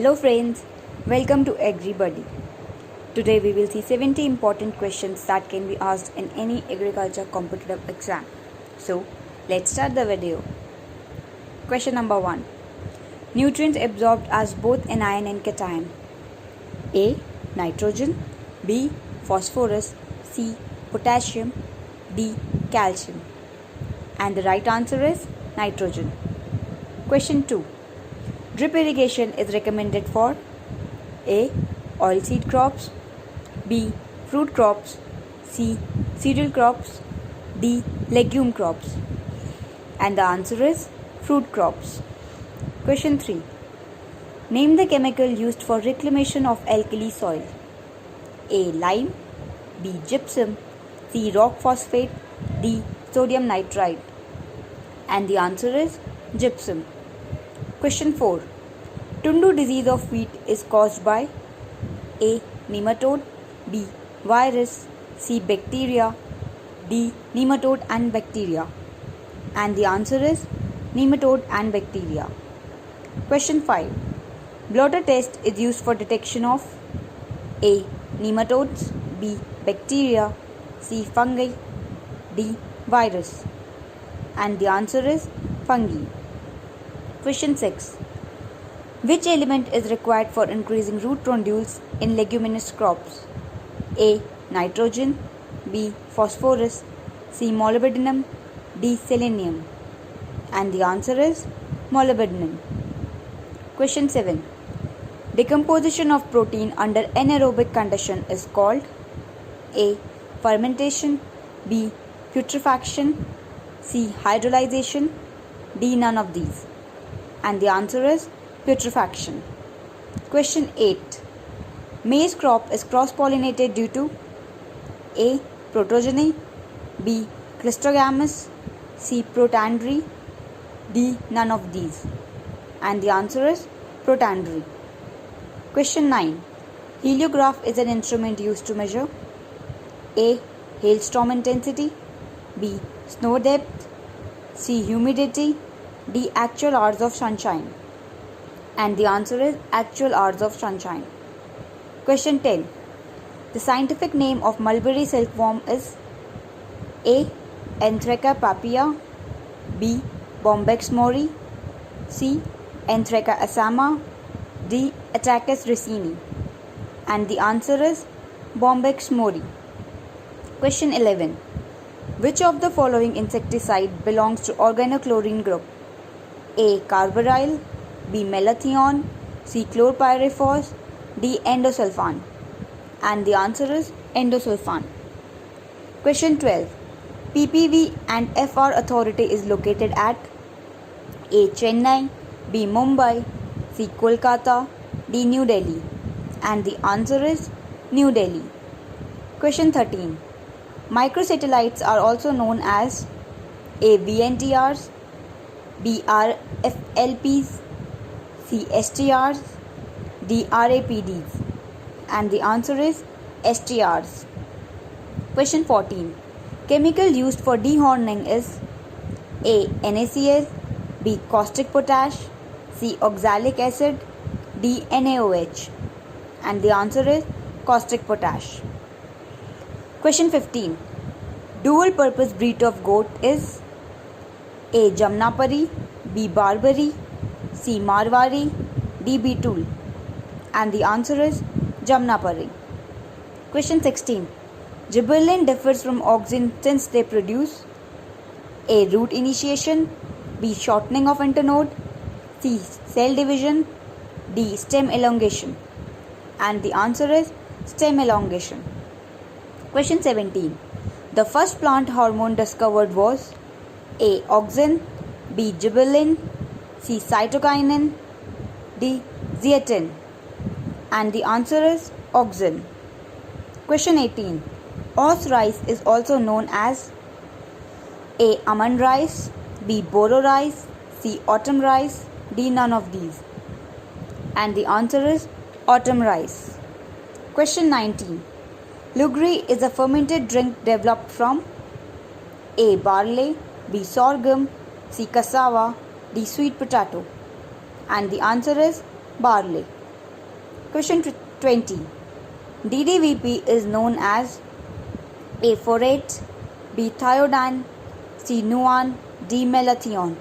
Hello friends, welcome to Agribuddy. Today we will see 70 important questions that can be asked in any agriculture competitive exam. So, let's start the video. Question number 1. Nutrients absorbed as both anion and cation. A. Nitrogen. B. Phosphorus. C. Potassium. D. Calcium. And the right answer is nitrogen. Question 2. Drip irrigation is recommended for A. Oilseed crops. B. Fruit crops. C. Cereal crops. D. Legume crops. And the answer is fruit crops. Question 3. Name the chemical used for reclamation of alkali soil. A. Lime. B. Gypsum. C. Rock phosphate. D. Sodium nitrite. And the answer is gypsum. Question 4. Tundu disease of wheat is caused by A. Nematode. B. Virus. C. Bacteria. D. Nematode and bacteria. And the answer is nematode and bacteria. Question 5. Blotter test is used for detection of A. Nematodes. B. Bacteria. C. Fungi. D. Virus. And the answer is fungi. Question 6. Which element is required for increasing root nodules in leguminous crops? A. Nitrogen. B. Phosphorus. C. Molybdenum. D. Selenium. And the answer is molybdenum. Question 7. Decomposition of protein under anaerobic condition is called A. Fermentation. B. Putrefaction. C. Hydrolyzation. D. None of these. And the answer is putrefaction. Question 8. Maize crop is cross-pollinated due to A. Protogeny. B. Cleistogamous. C. Protandry. D. None of these. And the answer is protandry. Question 9. Heliograph is an instrument used to measure A. Hailstorm intensity. B. Snow depth. C. Humidity. D. Actual hours of sunshine. And the answer is actual hours of sunshine. Question 10. The scientific name of mulberry silkworm is A. Anthraca papia. B. Bombyx mori. C. Anthraca assama. D. Attacus racini. And the answer is Bombyx mori. Question 11. Which of the following insecticide belongs to organochlorine group? A. Carbaryl. B. Malathion. C. Chlorpyrifos. D. Endosulfan. And the answer is endosulfan. Question 12. PPV and FR authority is located at A. Chennai. B. Mumbai. C. Kolkata. D. New Delhi. And the answer is New Delhi. Question 13. Microsatellites are also known as A. VNTRs. B. RFLPs. C. STRs. D. RAPDs. And the answer is STRs. Question 14. Chemical used for dehorning is A. NaCl. B. Caustic potash. C. Oxalic acid. D. NaOH. And the answer is caustic potash. Question 15. Dual purpose breed of goat is A. Jamnapari. B. Barbary. C. Marwari. D. Beetle. And the answer is Jamnapari. Question 16. Gibberellin differs from auxin since they produce A. Root initiation. B. Shortening of internode. C. Cell division. D. Stem elongation. And the answer is stem elongation. Question 17. The first plant hormone discovered was A. Auxin. B. Gibberellin. C. Cytokinin. D. Zeatin. And the answer is auxin. Question 18. Os rice is also known as A. Almond rice. B. Boro rice. C. Autumn rice. D. None of these. And the answer is autumn rice. Question 19. Lugri is a fermented drink developed from A. Barley. B. Sorghum. C. Cassava. D. Sweet potato. And the answer is barley. Question 20. DDVP is known as A. Folate, B. Thiodine, C. Nuan, D. Malathion.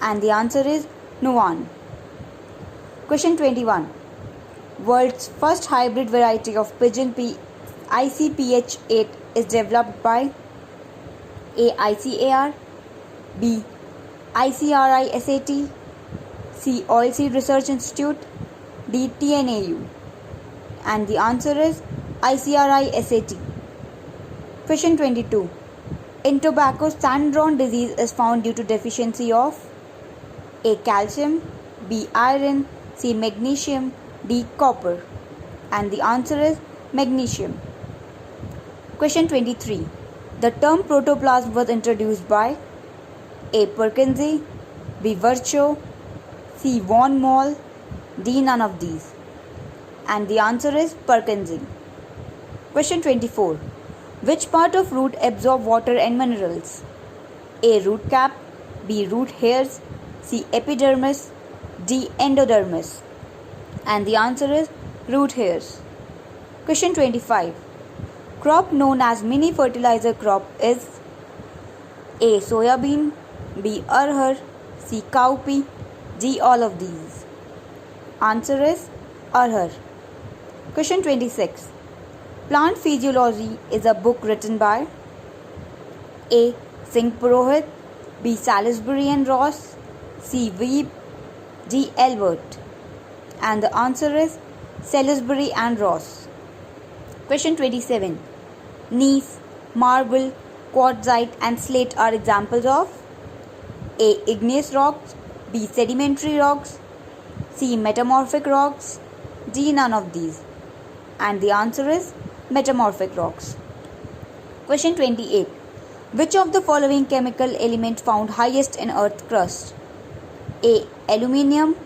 And the answer is Nuan. Question 21. World's first hybrid variety of pigeon pea ICPH8 is developed by A. ICAR, B. ICRISAT, C. Oilseed Research Institute, D. TNAU. And the answer is ICRISAT. Question 22. In tobacco, Sandron disease is found due to deficiency of A. Calcium, B. Iron, C. Magnesium, D. Copper. And the answer is magnesium. Question 23. The term protoplasm was introduced by A. Perkinsey, B. Virchow, C. Von Moll, D. none of these. And the answer is Perkinsey. Question 24. Which part of root absorb water and minerals? A. Root cap, B. Root hairs, C. Epidermis, D. Endodermis. And the answer is root hairs. Question 25. Crop known as mini fertilizer crop is A. Soybean, B. Arhar, C. cowpea, D. all of these. Answer is Arhar. Question 26. Plant Physiology is a book written by A. Singh Purohit, B. Salisbury and Ross, C. Weeb, D. Elbert. And the answer is Salisbury and Ross. Question 27. Gneiss, marble, quartzite and slate are examples of A. Igneous rocks, B. Sedimentary rocks, C. Metamorphic rocks, D. none of these. And the answer is metamorphic rocks. Question 28. Which of the following chemical element found highest in earth crust? A. Aluminium,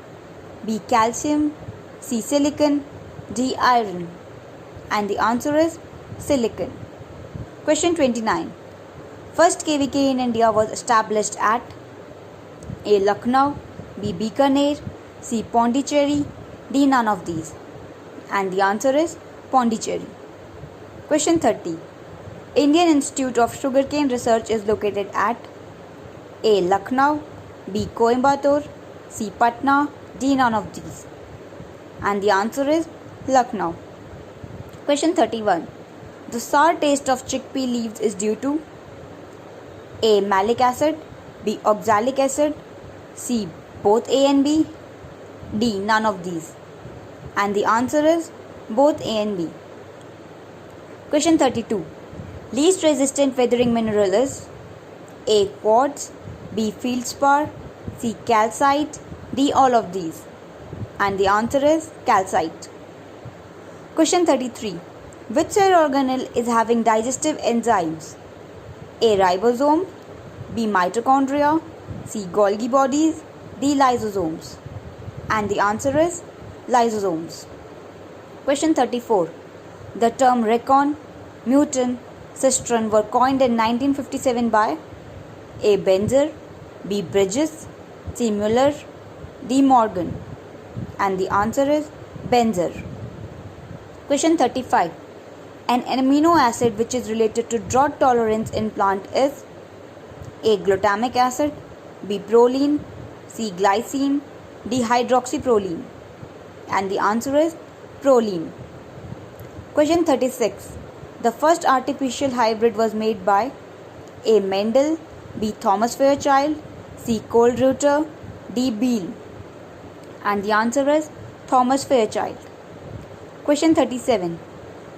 B. Calcium, C. Silicon, D. Iron. And the answer is silicon. Question 29. First KVK in India was established at A. Lucknow, B. Bikaner, C. Pondicherry, D. none of these. And the answer is Pondicherry. Question 30. Indian Institute of Sugarcane Research is located at A. Lucknow, B. Coimbatore, C. Patna, D. none of these. And the answer is Lucknow. Question 31. The sour taste of chickpea leaves is due to A. Malic acid, B. Oxalic acid, C. both A and B, D. none of these. And the answer is both A and B. Question 32. Least resistant weathering mineral is A. Quartz, B. feldspar, C. calcite, D. all of these. And the answer is calcite. Question 33. Which cell organelle is having digestive enzymes? A. Ribosome, B. Mitochondria, C. Golgi bodies, D. lysosomes. And the answer is lysosomes. Question 34. The term recon, mutant, cistron were coined in 1957 by A. Benzer, B. Bridges, C. Muller, D. Morgan. And the answer is Benzer. Question 35. An amino acid which is related to drought tolerance in plant is A. glutamic acid, B. proline, C. glycine, D. hydroxyproline. And the answer is proline. Question 36. The first artificial hybrid was made by A. Mendel, B. Thomas Fairchild, C. Coleridge, D. Beale. And the answer is Thomas Fairchild. Question 37.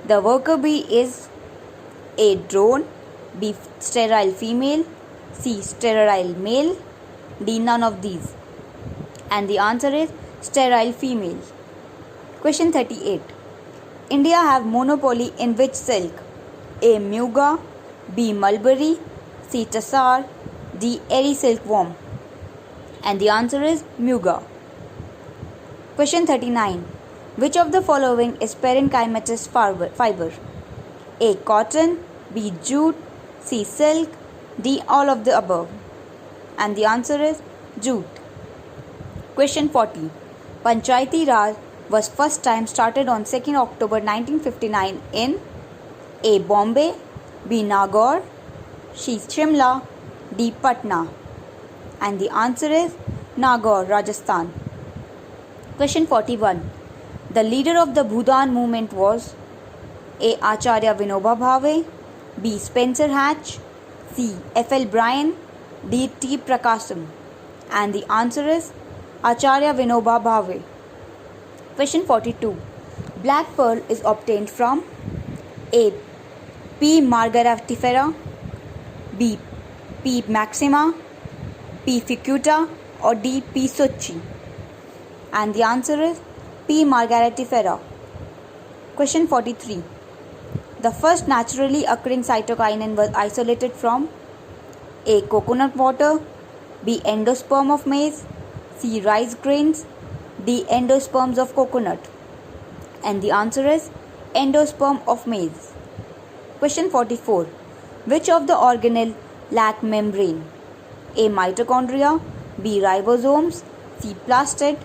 The worker bee is A. drone, B. sterile female, C. sterile male, D. none of these. And the answer is sterile female. Question 38. India have monopoly in which silk? A. Muga, B. mulberry, C. tassar, D. eri silkworm. And the answer is Muga. Question 39. Which of the following is parenchymatous fiber? A. cotton, B. jute, C. silk, D. all of the above. And the answer is jute. Question 40. Panchayati Raj was first time started on 2nd October 1959 in A. Bombay, B. Nagaur, C. Shimla, D. Patna? And the answer is Nagaur, Rajasthan. Question 41. The leader of the Bhudan movement was A. Acharya Vinoba Bhave, B. Spencer Hatch, C. F.L. Bryan, D. T. Prakasam? And the answer is Acharya Vinoba Bhave. Question 42. Black pearl is obtained from A. P. margaritifera, B. P. maxima, P. ficuta, or D. P. succi? And the answer is P. margaritifera. Question 43. The first naturally occurring cytokinin was isolated from A. coconut water, B. endosperm of maize, C. rice grains, D. endosperms of coconut? And the answer is endosperm of maize. Question 44. Which of the organelle lack membrane? A. mitochondria, B. ribosomes, C. plastid,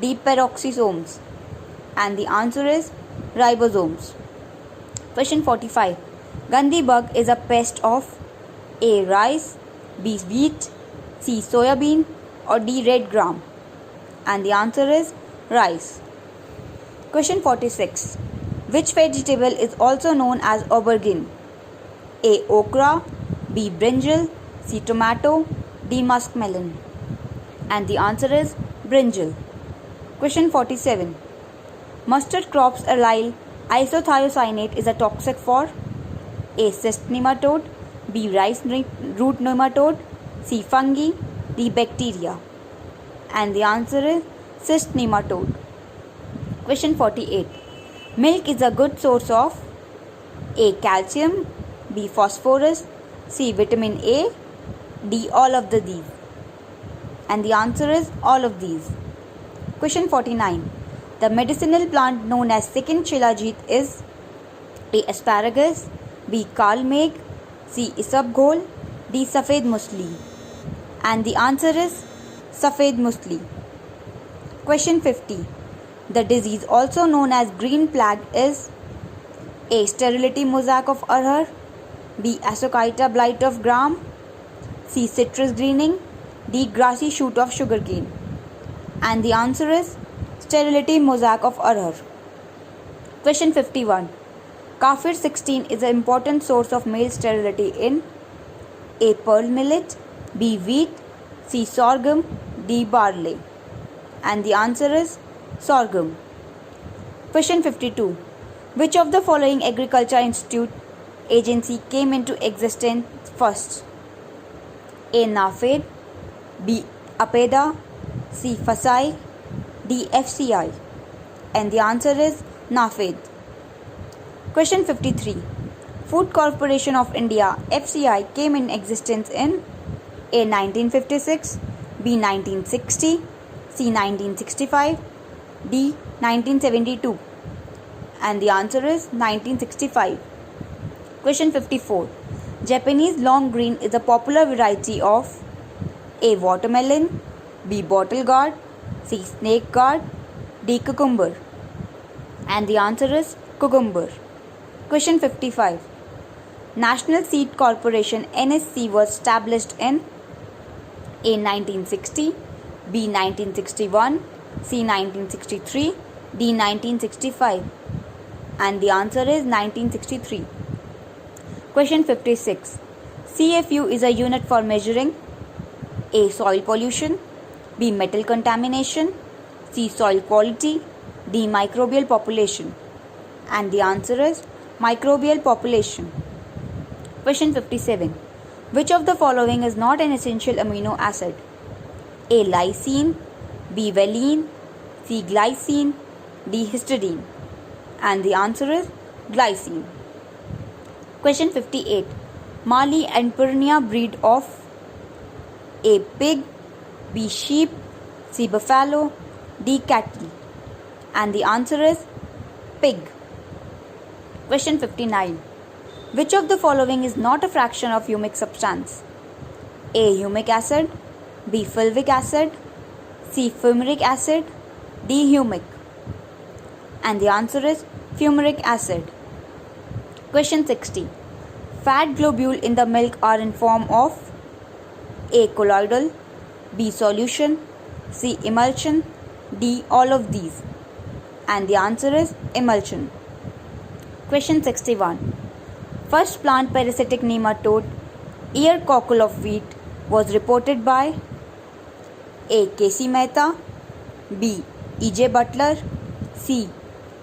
D. peroxisomes? And the answer is ribosomes. Question 45. Gandhi bug is a pest of A. rice, B. wheat, C. soybean, or D. red gram? And the answer is rice. Question 46. Which vegetable is also known as aubergine? A. okra, B. brinjal, C. tomato, D. muskmelon? And the answer is brinjal. Question 47. Mustard crops allyl isothiocyanate is a toxic for A. cyst nematode, B. rice root nematode, C. fungi, D. bacteria? And the answer is cyst nematode. Question 48. Milk is a good source of A. calcium, B. phosphorus, C. vitamin A, D. all of these? And the answer is all of these. Question 49. The medicinal plant known as second Shilajit is A. asparagus, B. kalmeg, C. isabgol, D. safed musli? And the answer is safed musli. Question 50. The disease also known as green plague is A. sterility mosaic of arhar, B. Ascochyta blight of gram, C. citrus greening, D. grassy shoot of sugarcane? And the answer is sterility mosaic of arhar. Question 51. Kafir 16 is an important source of male sterility in A. pearl millet, B. wheat, C. sorghum, D. barley? And the answer is sorghum. Question 52. Which of the following agriculture institute agency came into existence first? A. NAFED, B. APEDA, C. FASAI, D. FCI? And the answer is NAFED. Question 53. Food Corporation of India FCI came in existence in A. 1956, B. 1960, C. 1965, D. 1972? And the answer is 1965. Question 54. Japanese long green is a popular variety of A. watermelon, B. bottle gourd, C. snake gourd, D. cucumber? And the answer is cucumber. Question 55. National Seed Corporation NSC was established in A. 1960, B. 1961, C. 1963, D. 1965? And the answer is 1963. Question 56. CFU is a unit for measuring A. soil pollution, B. metal contamination, C. soil quality, D. microbial population? And the answer is microbial population. Question 57. Which of the following is not an essential amino acid? A. lysine, B. valine, C. glycine, D. histidine? And the answer is glycine. Question 58. Mali and Purnia breed of A. pig, B. sheep, C. buffalo, D. cattle? And the answer is pig. Question 59. Which of the following is not a fraction of humic substance? A. humic acid, B. fulvic acid, C. fumaric acid, D. humic? And the answer is fumaric acid. Question 60. Fat globule in the milk are in form of A. Colloidal, B. Solution, C. Emulsion, D. All of these. And the answer is emulsion. Question 61. First plant parasitic nematode, ear cockle of wheat, was reported by A. K.C. Mehta, B. E.J. Butler, C.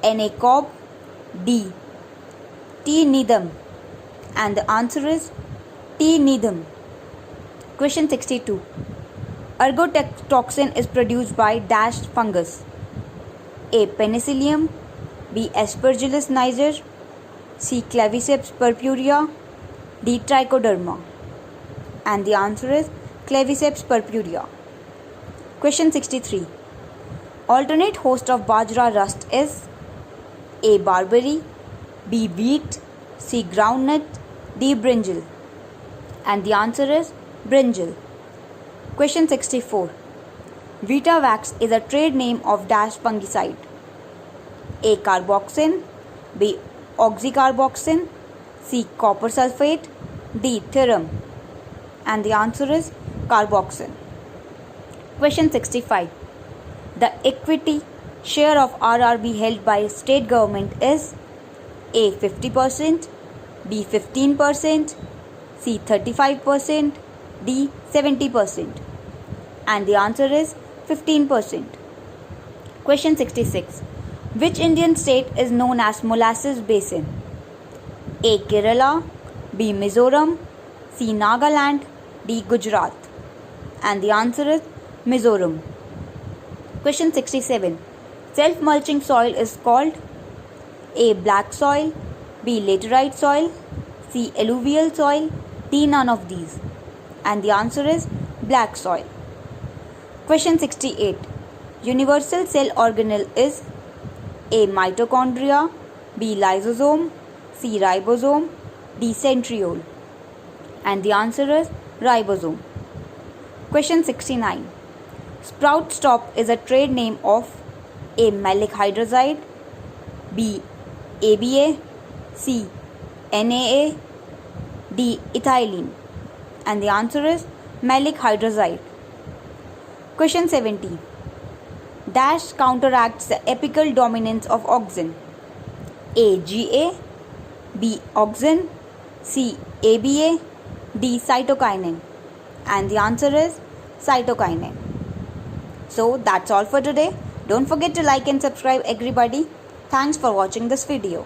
N.A. Cobb, D. T. Needham. And the answer is T. Needham. Question 62. Ergotoxin is produced by dash fungus. A. Penicillium, B. Aspergillus niger, C. Claviceps purpurea, D. Trichoderma. And the answer is Claviceps purpurea. Question 63. Alternate host of bajra rust is A. Barberry, B. Wheat, C. Groundnut, D. Brinjal. And the answer is brinjal. Question 64. Vitavax is a trade name of dash fungicide. A. Carboxin, B. Oxycarboxin, C. Copper sulfate, D. Thiram. And the answer is carboxin. Question 65. The equity share of RRB held by state government is A. 50%, B. 15%, C. 35%, D. 70%. And the answer is 15%. Question 66. Which Indian state is known as Molasses Basin? A. Kerala, B. Mizoram, C. Nagaland, D. Gujarat. And the answer is Mizoram. Question 67. Self-mulching soil is called A. Black soil, B. Laterite soil, C. Alluvial soil, D. None of these. And the answer is black soil. Question 68. Universal cell organelle is A. Mitochondria, B. Lysosome, C. Ribosome, D. Centriole. And the answer is ribosome. Question 69. Sprout stop is a trade name of A. Malic hydrazide, B. ABA, C. NAA, D. Ethylene. And the answer is malic hydrazide. Question 70. Dash counteracts the apical dominance of auxin. A. GA, B. Auxin, C. ABA, D. Cytokinin. And the answer is cytokinin. So that's all for today. Don't forget to like and subscribe everybody. Thanks for watching this video.